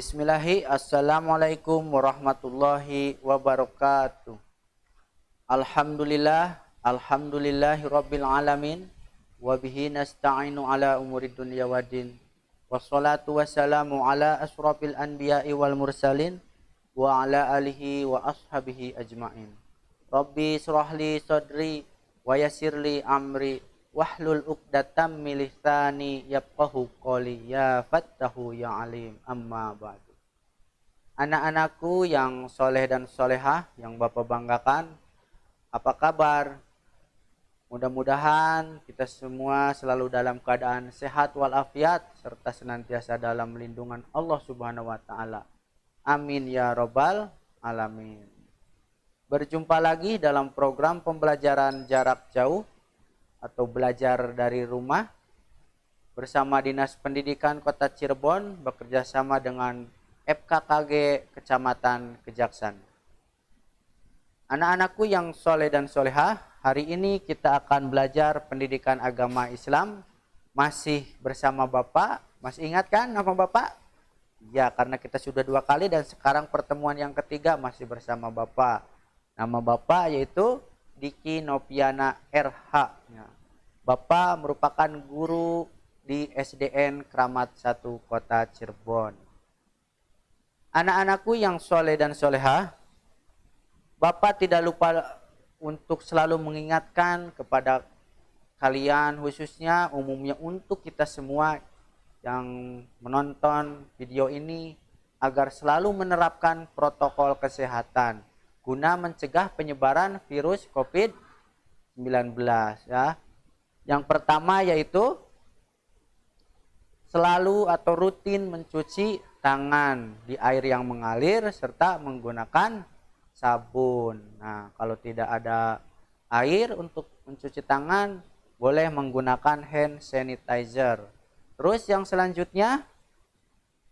Bismillahi, assalamualaikum warahmatullahi wabarakatuh. Alhamdulillahi rabbil alamin. Wabihi nasta'inu ala umurid dunya waddin. Wassalatu wassalamu ala asrafil anbiya'i wal mursalin. Wa ala alihi wa ashabihi ajma'in. Rabbi surahli sadri wa yassirli amri. Wahlul uqdatam min lisani yafqahu qawli ya fattahu ya alim amma ba'du. Anak-anakku yang soleh dan solehah yang Bapak banggakan, apa kabar? Mudah-mudahan kita semua selalu dalam keadaan sehat walafiat serta senantiasa dalam lindungan Allah Subhanahu wa taala. Amin ya robbal alamin. Berjumpa lagi dalam program pembelajaran jarak jauh atau belajar dari rumah bersama Dinas Pendidikan Kota Cirebon bekerja sama dengan FKKG Kecamatan Kejaksan. Anak-anakku yang soleh dan solehah, hari ini kita akan belajar pendidikan agama Islam masih bersama Bapak. Masih ingat kan nama Bapak? Ya, karena kita sudah 2 kali dan sekarang pertemuan yang ketiga masih bersama Bapak. Nama Bapak yaitu Diki Noviana RH. Bapak merupakan guru di SDN Kramat 1 Kota Cirebon. Anak-anakku yang soleh dan solehah, Bapak tidak lupa untuk selalu mengingatkan kepada kalian, khususnya umumnya untuk kita semua yang menonton video ini, agar selalu menerapkan protokol kesehatan guna mencegah penyebaran virus COVID-19 ya. Yang pertama yaitu selalu atau rutin mencuci tangan di air yang mengalir serta menggunakan sabun. Nah, kalau tidak ada air untuk mencuci tangan, boleh menggunakan hand sanitizer. Terus yang selanjutnya,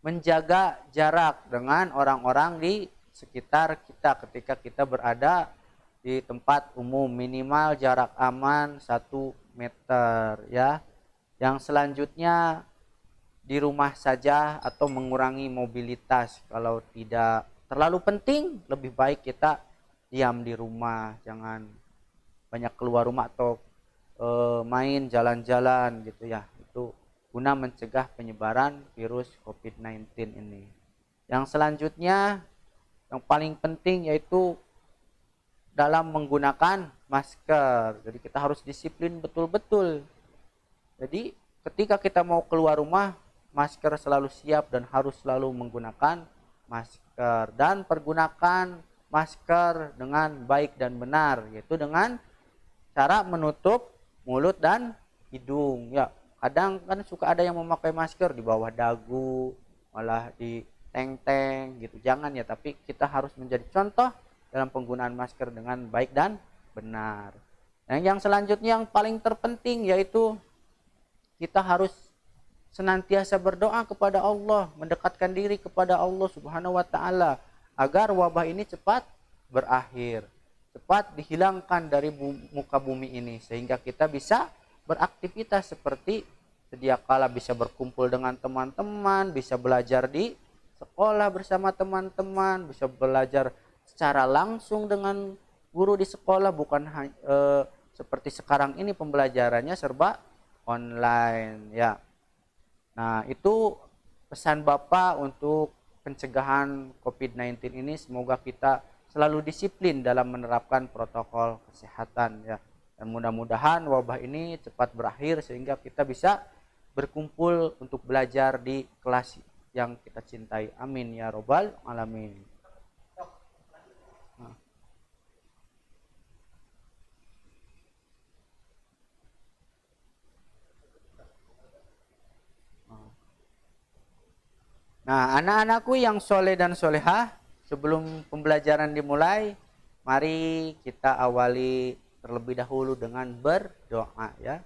menjaga jarak dengan orang-orang di sekitar kita ketika kita berada di tempat umum, minimal jarak aman 1 meter ya. Yang selanjutnya di rumah saja atau mengurangi mobilitas. Kalau tidak terlalu penting, lebih baik kita diam di rumah, jangan banyak keluar rumah atau main jalan-jalan gitu ya. Itu guna mencegah penyebaran virus COVID-19 ini. Yang selanjutnya yang paling penting yaitu dalam menggunakan masker. Jadi kita harus disiplin betul-betul. Jadi ketika kita mau keluar rumah, masker selalu siap dan harus selalu menggunakan masker. Dan pergunakan masker dengan baik dan benar, yaitu dengan cara menutup mulut dan hidung. Ya, kadang kan suka ada yang memakai masker di bawah dagu, malah di teng-teng gitu. Jangan ya, tapi kita harus menjadi contoh dalam penggunaan masker dengan baik dan benar. Dan yang selanjutnya yang paling terpenting yaitu kita harus senantiasa berdoa kepada Allah, mendekatkan diri kepada Allah Subhanahu wa taala agar wabah ini cepat berakhir, cepat dihilangkan dari muka bumi ini sehingga kita bisa beraktivitas seperti sedia kala, bisa berkumpul dengan teman-teman, bisa belajar di sekolah bersama teman-teman, bisa belajar secara langsung dengan guru di sekolah, bukan seperti sekarang ini pembelajarannya serba online ya. Nah, itu pesan Bapak untuk pencegahan COVID-19 ini. Semoga kita selalu disiplin dalam menerapkan protokol kesehatan ya. Dan mudah-mudahan wabah ini cepat berakhir sehingga kita bisa berkumpul untuk belajar di kelas yang kita cintai. Amin ya robbal alamin. Nah, anak-anakku yang soleh dan solehah, sebelum pembelajaran dimulai, mari kita awali terlebih dahulu dengan berdoa ya.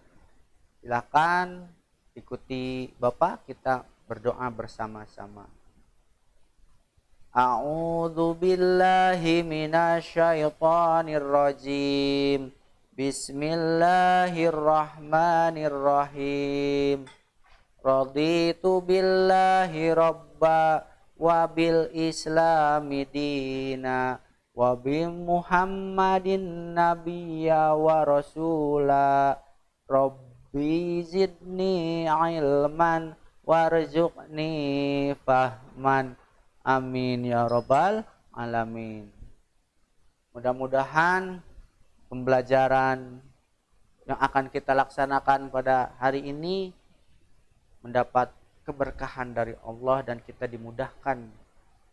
Silakan ikuti Bapak, kita berdoa bersama-sama. A'udzu billahi minasyaitonir rajim. Bismillahirrahmanirrahim. Raditu billahi rabba wa bil islami dina wa bi Muhammadin nabiyya wa rasula rabbi zidni ilman warzuqni fahman amin ya rabbal alamin. Mudah-mudahan pembelajaran yang akan kita laksanakan pada hari ini mendapat keberkahan dari Allah dan kita dimudahkan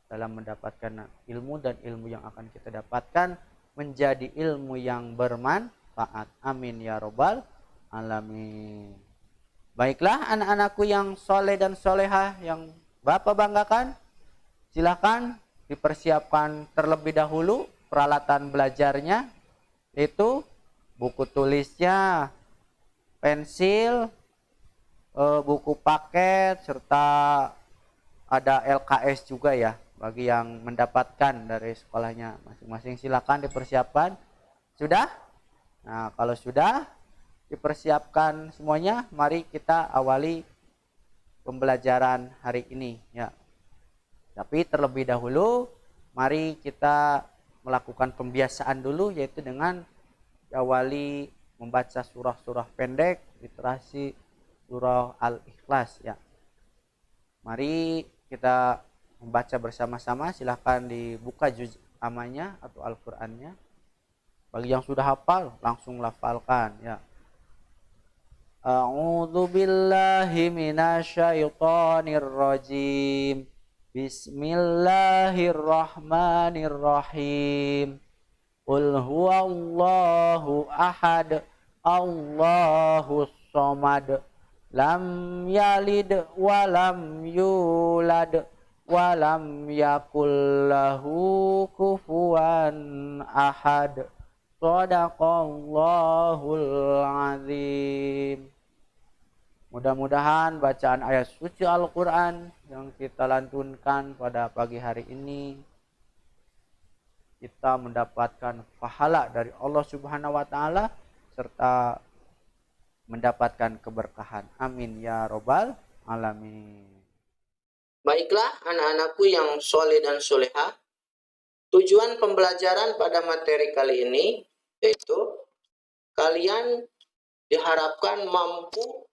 dalam mendapatkan ilmu, dan ilmu yang akan kita dapatkan menjadi ilmu yang bermanfaat. Amin ya robbal alamin. Baiklah anak-anakku yang soleh dan solehah yang Bapak banggakan, silakan dipersiapkan terlebih dahulu peralatan belajarnya, yaitu buku tulisnya, pensil, buku paket, serta ada LKS juga ya bagi yang mendapatkan dari sekolahnya masing-masing. Silakan dipersiapkan. Sudah? Nah, kalau sudah dipersiapkan semuanya, mari kita awali pembelajaran hari ini ya. Tapi terlebih dahulu mari kita melakukan pembiasaan dulu, yaitu dengan diawali membaca surah-surah pendek, literasi surah Al-Ikhlas ya. Mari kita membaca bersama-sama. Silahkan dibuka juz amanya atau Al-Qur'annya. Bagi yang sudah hafal langsung lafalkan ya. A'udzu billahi minasyaitonir rajim. Bismillahirrahmanirrahim. Qul huwallahu ahad, Allahus samad, lam yalid walam yulad walam yakul lahu kufuwan ahad. Shadaqallahul azim. Mudah-mudahan bacaan ayat suci Al-Quran yang kita lantunkan pada pagi hari ini, kita mendapatkan pahala dari Allah Subhanahu wa Ta'ala serta mendapatkan keberkahan. Amin ya robbal alamin. Baiklah anak-anakku yang soleh dan solehah, tujuan pembelajaran pada materi kali ini yaitu kalian diharapkan mampu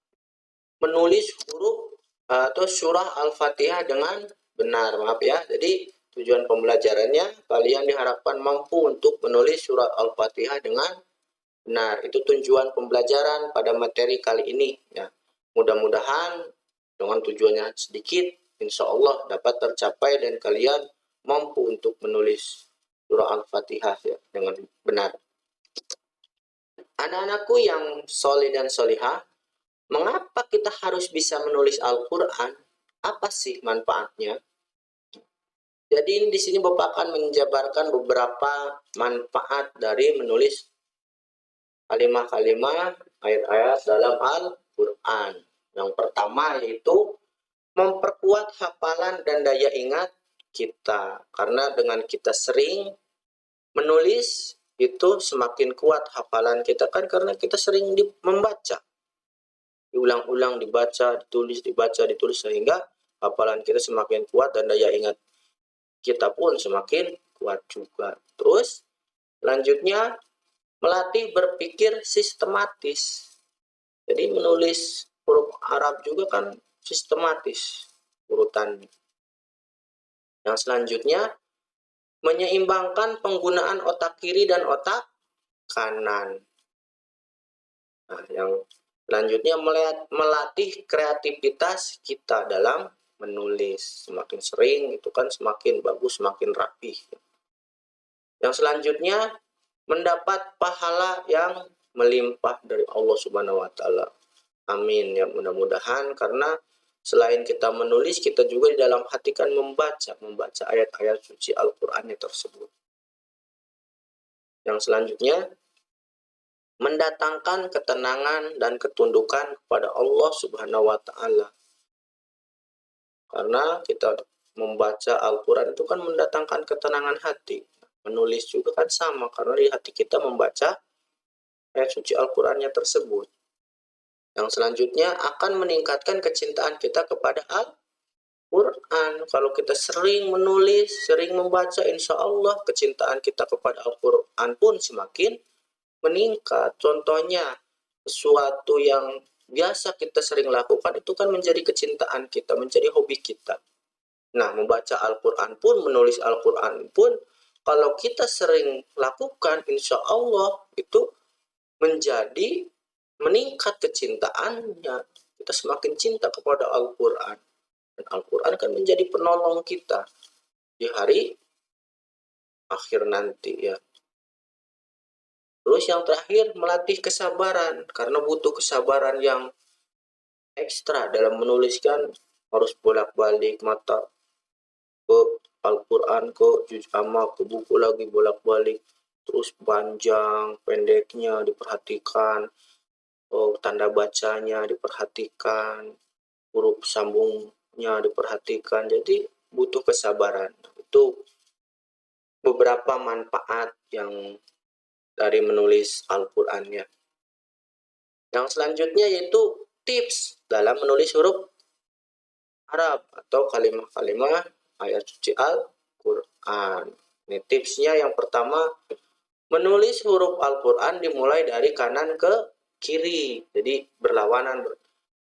menulis huruf atau surah Al-Fatihah dengan benar. Maaf ya, jadi tujuan pembelajarannya kalian diharapkan mampu untuk menulis surah Al-Fatihah dengan benar. Itu tujuan pembelajaran pada materi kali ini ya. Mudah-mudahan dengan tujuannya sedikit, insya Allah dapat tercapai dan kalian mampu untuk menulis surah Al-Fatihah ya, dengan benar. Anak-anakku yang soleh dan solihah, mengapa kita harus bisa menulis Al-Quran? Apa sih manfaatnya? Jadi di sini Bapak akan menjabarkan beberapa manfaat dari menulis kalimat-kalimat ayat-ayat dalam Al-Quran. Yang pertama yaitu memperkuat hafalan dan daya ingat kita. Karena dengan kita sering menulis itu semakin kuat hafalan kita kan, karena kita sering membaca. Diulang-ulang dibaca, ditulis, dibaca, ditulis, sehingga hafalan kita semakin kuat dan daya ingat kita pun semakin kuat juga. Terus selanjutnya melatih berpikir sistematis. Jadi menulis huruf Arab juga kan sistematis urutannya. Yang selanjutnya menyeimbangkan penggunaan otak kiri dan otak kanan. Nah, yang selanjutnya melatih kreativitas kita dalam menulis. Semakin sering itu kan semakin bagus, semakin rapi. Yang selanjutnya mendapat pahala yang melimpah dari Allah Subhanahu wa Ta'ala. Amin ya, mudah-mudahan, karena selain kita menulis, kita juga di dalam hati kan membaca ayat-ayat suci Al-Qur'an tersebut. Yang selanjutnya mendatangkan ketenangan dan ketundukan kepada Allah Subhanahu wa Ta'ala. Karena kita membaca Al-Quran itu kan mendatangkan ketenangan hati. Menulis juga kan sama, karena di hati kita membaca ayat suci Al-Qurannya tersebut. Yang selanjutnya akan meningkatkan kecintaan kita kepada Quran. Kalau kita sering menulis, sering membaca, insya Allah kecintaan kita kepada Al-Quran pun semakin meningkat. Contohnya, sesuatu yang biasa kita sering lakukan itu kan menjadi kecintaan kita, menjadi hobi kita. Nah, membaca Al-Quran pun, menulis Al-Quran pun, kalau kita sering lakukan, insya Allah itu menjadi meningkat kecintaannya. Kita semakin cinta kepada Al-Quran. Dan Al-Quran akan menjadi penolong kita di hari akhir nanti ya. Terus yang terakhir, melatih kesabaran. Karena butuh kesabaran yang ekstra dalam menuliskan, harus bolak-balik mata ke Al-Quran, ke juz amma, ke buku lagi bolak-balik. Terus panjang, pendeknya diperhatikan, tanda bacanya diperhatikan, huruf sambungnya diperhatikan. Jadi butuh kesabaran. Itu beberapa manfaat yang dari menulis Al-Qur'annya. Yang selanjutnya yaitu tips dalam menulis huruf Arab atau kalimat-kalimat ayat suci Al-Qur'an. Ini tipsnya yang pertama, menulis huruf Al-Qur'an dimulai dari kanan ke kiri. Jadi berlawanan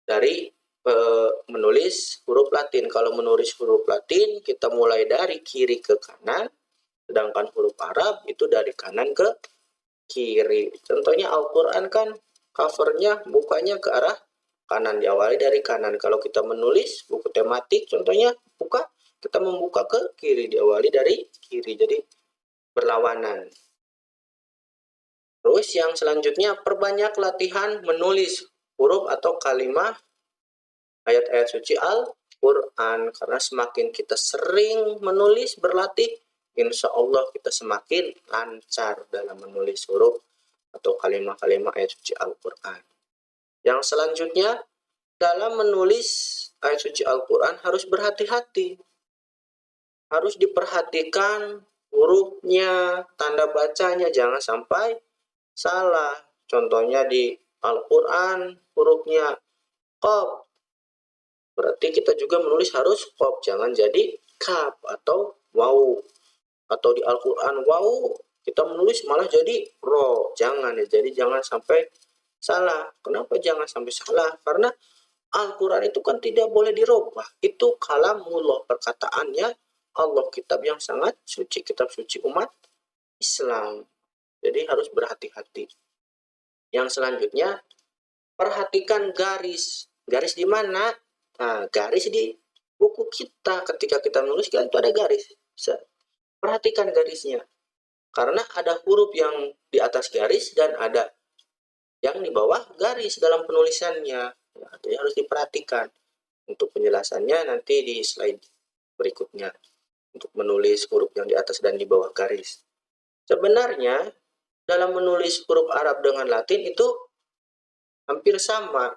dari menulis huruf Latin. Kalau menulis huruf Latin kita mulai dari kiri ke kanan, sedangkan huruf Arab itu dari kanan ke kiri. Contohnya Al-Quran kan covernya bukanya ke arah kanan, diawali dari kanan. Kalau kita menulis buku tematik contohnya kita membuka ke kiri, diawali dari kiri. Jadi berlawanan. Terus yang selanjutnya, perbanyak latihan menulis huruf atau kalimat ayat-ayat suci Al-Quran. Karena semakin kita sering menulis, berlatih, insya Allah kita semakin lancar dalam menulis huruf atau kalimat-kalimat ayat suci Al-Quran. Yang selanjutnya, dalam menulis ayat suci Al-Quran harus berhati-hati. Harus diperhatikan hurufnya, tanda bacanya, jangan sampai salah. Contohnya di Al-Quran hurufnya Qaf, berarti kita juga menulis harus Qaf, jangan jadi Kaf atau Waw. Atau di Al-Quran Waw, kita menulis malah jadi Ro, jangan ya. Jadi jangan sampai salah. Kenapa jangan sampai salah? Karena Al-Quran itu kan tidak boleh dirubah. Itu kalamullah, perkataannya Allah, kitab yang sangat suci, kitab suci umat Islam. Jadi harus berhati-hati. Yang selanjutnya, perhatikan garis. Garis di mana? Nah, garis di buku kita. Ketika kita menuliskan itu ada garis. Perhatikan garisnya. Karena ada huruf yang di atas garis dan ada yang di bawah garis dalam penulisannya. Nah, jadi harus diperhatikan. Untuk penjelasannya nanti di slide berikutnya. Untuk menulis huruf yang di atas dan di bawah garis. Sebenarnya dalam menulis huruf Arab dengan Latin itu hampir sama.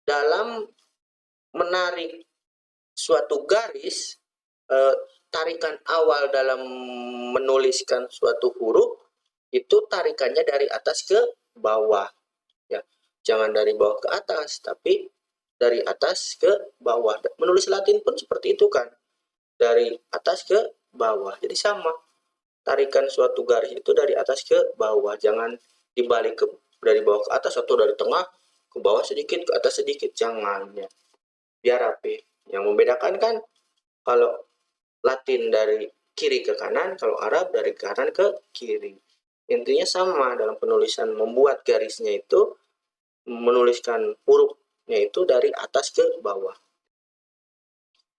Dalam menarik suatu garis, tarikan awal dalam menuliskan suatu huruf itu tarikannya dari atas ke bawah. Ya, jangan dari bawah ke atas, tapi dari atas ke bawah. Menulis Latin pun seperti itu kan, dari atas ke bawah. Jadi sama, tarikan suatu garis itu dari atas ke bawah, jangan dibalik ke dari bawah ke atas atau dari tengah ke bawah sedikit ke atas sedikit, jangan ya, biar rapi. Yang membedakan kan kalau Latin dari kiri ke kanan, kalau Arab dari kanan ke kiri. Intinya sama dalam penulisan, membuat garisnya itu, menuliskan hurufnya itu dari atas ke bawah.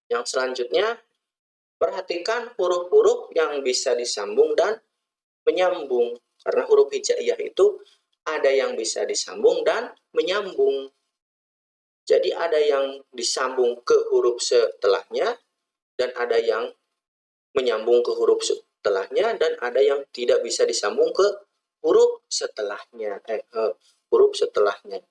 Yang selanjutnya, perhatikan huruf-huruf yang bisa disambung dan menyambung. Karena huruf hijaiyah itu ada yang bisa disambung dan menyambung. Jadi ada yang disambung ke huruf setelahnya, dan ada yang menyambung ke huruf setelahnya, dan ada yang tidak bisa disambung ke huruf setelahnya. Huruf setelahnya.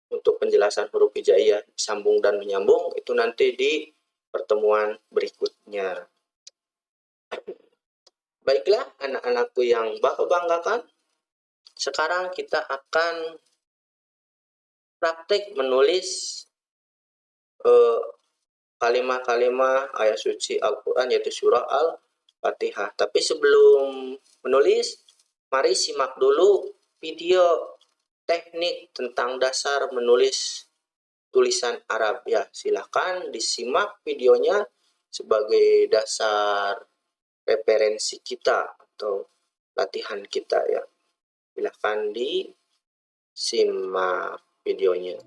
Untuk penjelasan huruf hijaiyah, sambung dan menyambung, itu nanti di pertemuan berikutnya. Baiklah anak-anakku yang Bapak banggakan, sekarang kita akan praktik menulis eh, kalimat-kalimat ayat suci Al-Quran, yaitu surah Al-Fatihah. Tapi sebelum menulis, mari simak dulu video teknik tentang dasar menulis tulisan Arab ya. Silahkan disimak videonya sebagai dasar referensi kita atau latihan kita ya. Silahkan disimak videonya.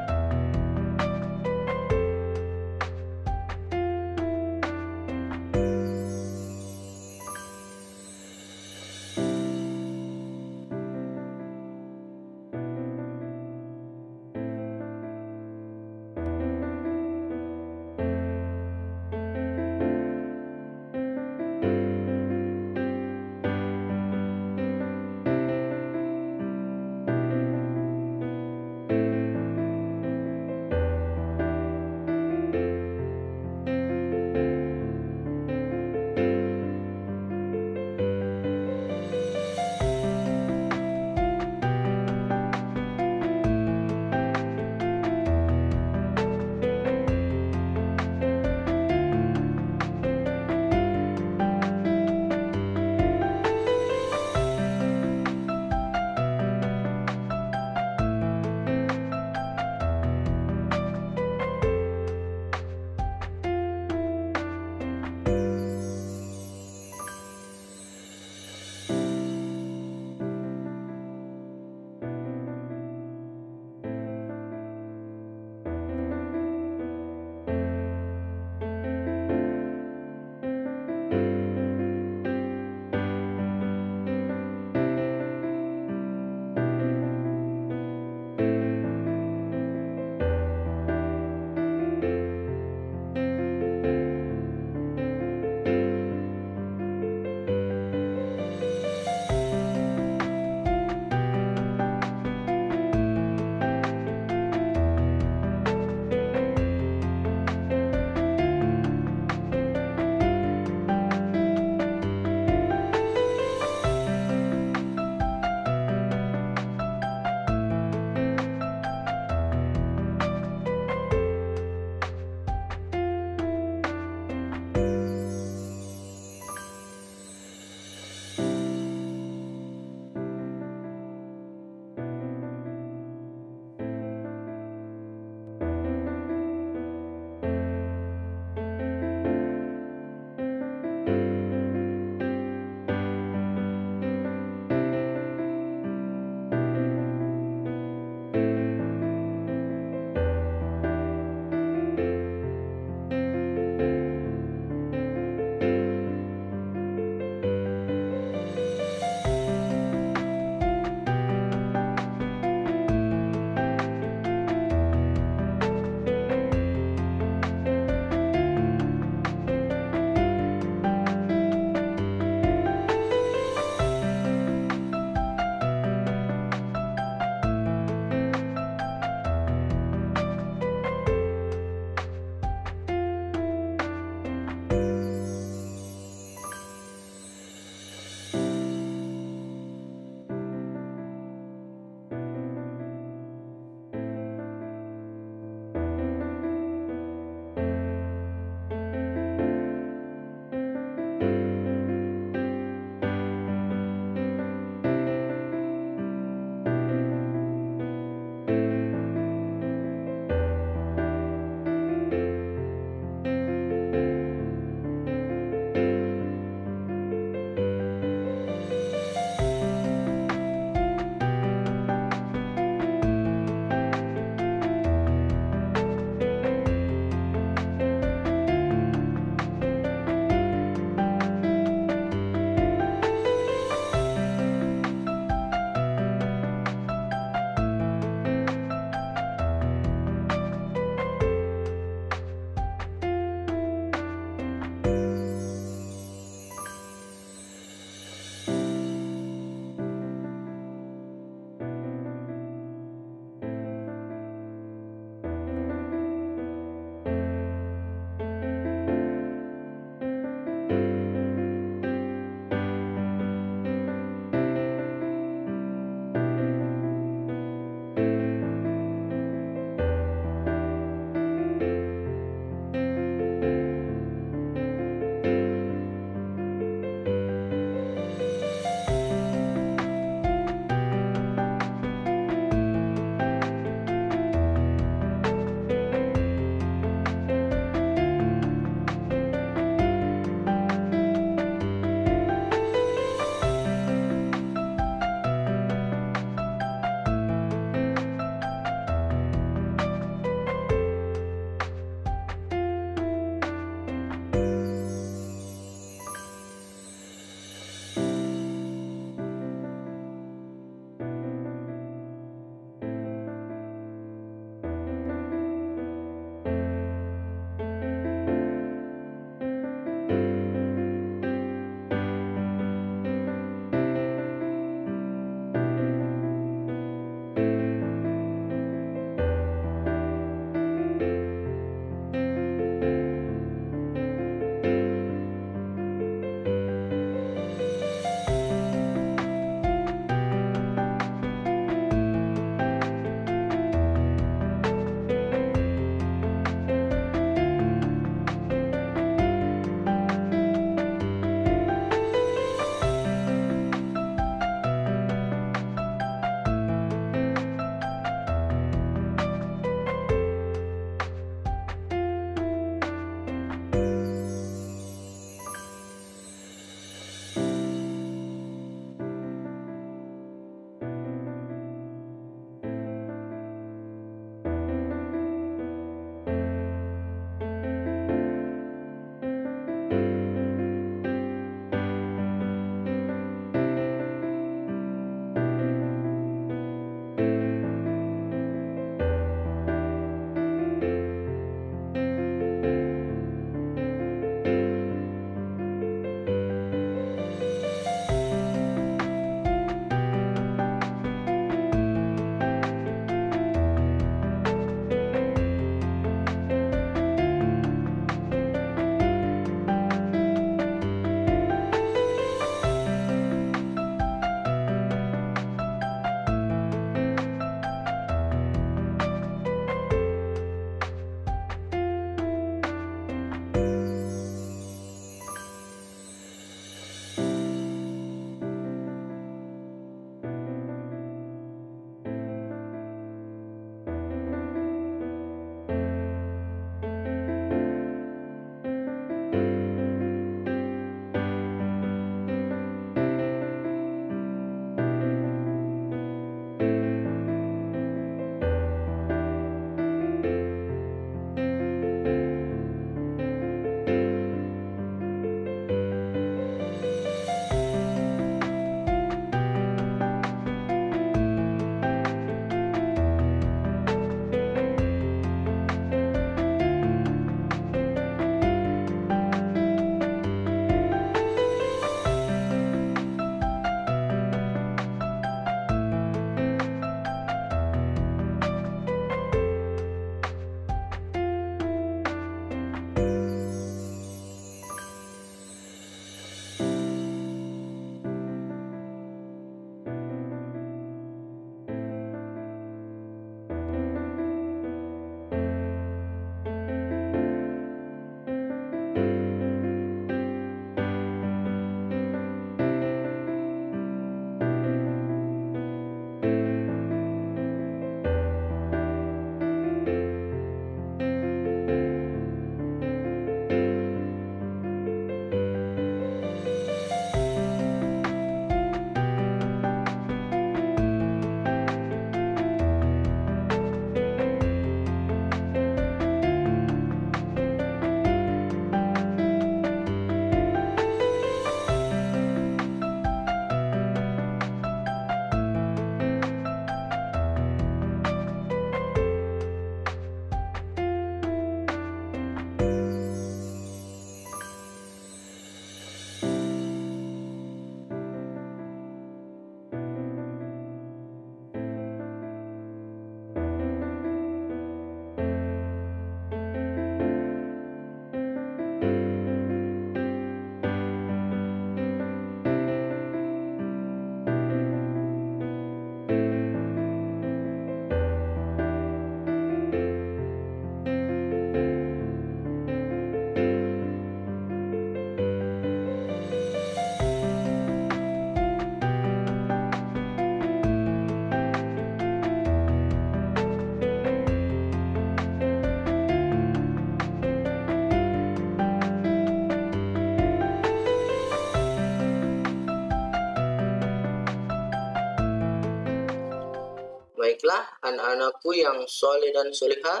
Baiklah, anak-anakku yang soleh dan solehah,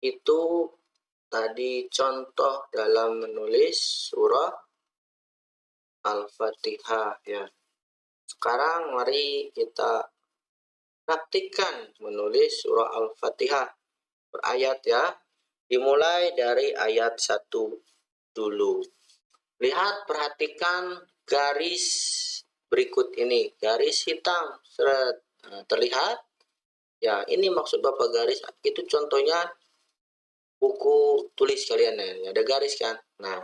itu tadi contoh dalam menulis surah Al-Fatihah ya. Sekarang mari kita praktikkan menulis surah Al-Fatihah berayat ya. Dimulai dari ayat 1 dulu. Lihat, perhatikan garis berikut ini. Garis hitam. Terlihat? Ya, ini maksud Bapak garis. Itu contohnya buku tulis kalian ya. Ada garis kan? Nah,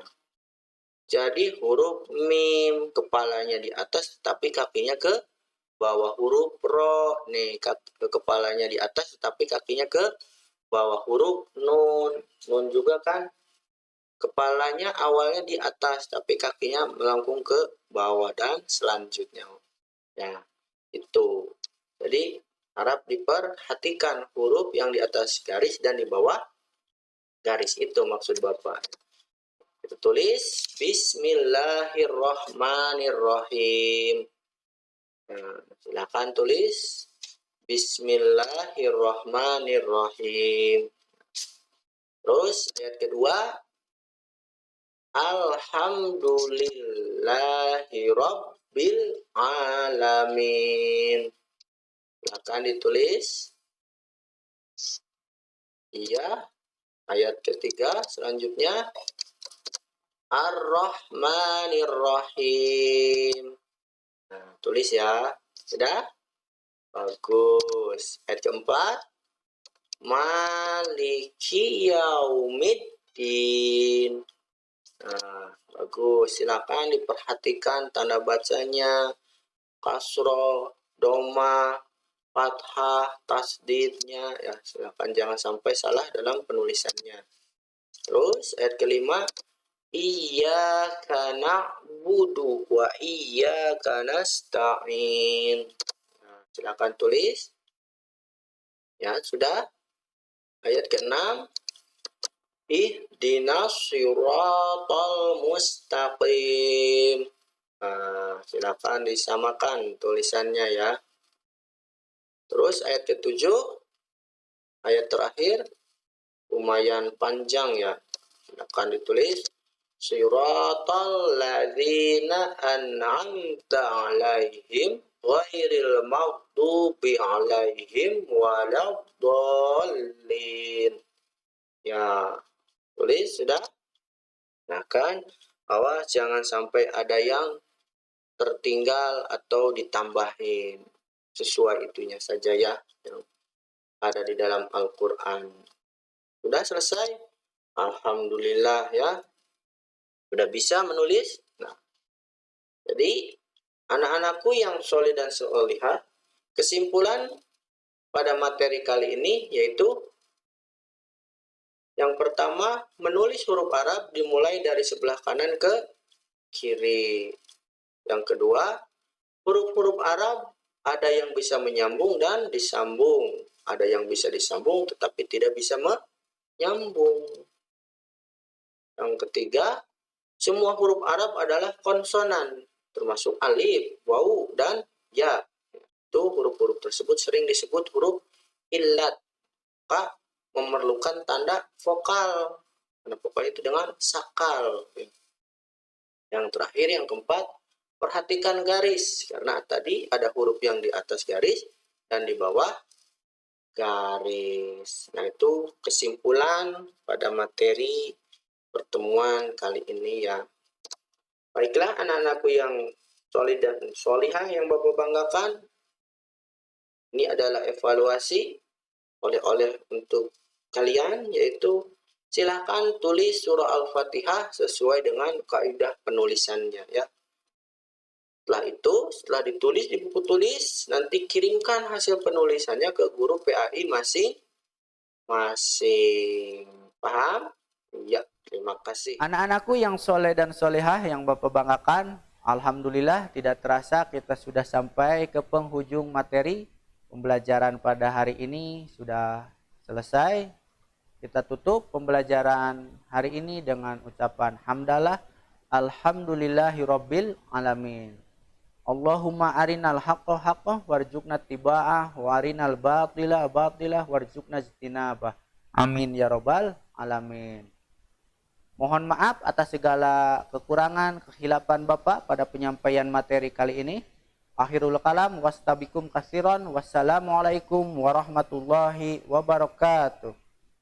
jadi huruf mim kepalanya di atas tapi kakinya ke bawah. Huruf ro nih kepalanya di atas tapi kakinya ke bawah. Huruf nun, nun juga kan kepalanya awalnya di atas tapi kakinya melengkung ke bawah dan selanjutnya. Ya, itu. Jadi harap diperhatikan huruf yang di atas garis dan di bawah garis, itu maksud Bapak. Kita tulis Bismillahirrahmanirrahim. Nah, silakan tulis Bismillahirrahmanirrahim. Terus ayat kedua, Alhamdulillahirabbil alamin. Silakan ditulis. Iya. Ayat ketiga selanjutnya Ar-Rahmanir-Rahim. Nah, tulis ya. Sudah? Bagus. Ayat keempat, Maliki Yaumiddin. Nah, bagus. Silakan diperhatikan tanda bacanya, kasroh, doma, fathah, tasdidnya. Ya, silakan jangan sampai salah dalam penulisannya. Terus ayat kelima, Iyyaka na'budu wa iyyaka nasta'in. Nah, silakan tulis. Ya, sudah. Ayat ke-6, Ihdinas siratal mustaqim. Nah, silakan disamakan tulisannya ya. Terus ayat ke-7, ayat terakhir, lumayan panjang ya. Silakan ditulis. Siratal ladzina an'amta 'alaihim ghairil maghdubi 'alaihim waladdallin. Ya, tulis sudah. Nah kan, awas jangan sampai ada yang tertinggal atau ditambahin. Sesuai itunya saja ya, yang ada di dalam Al-Quran. Sudah selesai? Alhamdulillah ya. Sudah bisa menulis? Nah, jadi anak-anakku yang soleh dan solihah, kesimpulan pada materi kali ini yaitu yang pertama, menulis huruf Arab dimulai dari sebelah kanan ke kiri. Yang kedua, huruf-huruf Arab ada yang bisa menyambung dan disambung. Ada yang bisa disambung tetapi tidak bisa menyambung. Yang ketiga, semua huruf Arab adalah konsonan, termasuk alif, waw, dan ya. Itu huruf-huruf tersebut sering disebut huruf illat. Maka memerlukan tanda vokal. Tanda vokal itu dengan sakal. Yang terakhir, yang keempat, perhatikan garis. Karena tadi ada huruf yang di atas garis dan di bawah garis. Nah, itu kesimpulan pada materi pertemuan kali ini ya. Baiklah anak-anakku yang solid dan solihah yang Bapak banggakan, ini adalah evaluasi oleh-oleh untuk kalian, yaitu silakan tulis surah Al-Fatihah sesuai dengan kaidah penulisannya ya. Setelah itu, setelah ditulis di buku tulis, nanti kirimkan hasil penulisannya ke guru PAI masing-masing. Paham? Ya. Terima kasih. Anak-anakku yang soleh dan solehah yang Bapak banggakan, alhamdulillah tidak terasa kita sudah sampai ke penghujung materi pembelajaran pada hari ini sudah selesai. Kita tutup pembelajaran hari ini dengan ucapan hamdalah alhamdulillahirabbil alamin. Allahumma arinal haqqo haqqo warzuqna tiba'ah wa arinal batila batilah warzuqna ijtinabah. Amin ya robbal alamin. Mohon maaf atas segala kekurangan, kehilapan Bapak pada penyampaian materi kali ini. Akhirul kalam wastabikum kasiron. Wassalamualaikum warahmatullahi wabarakatuh.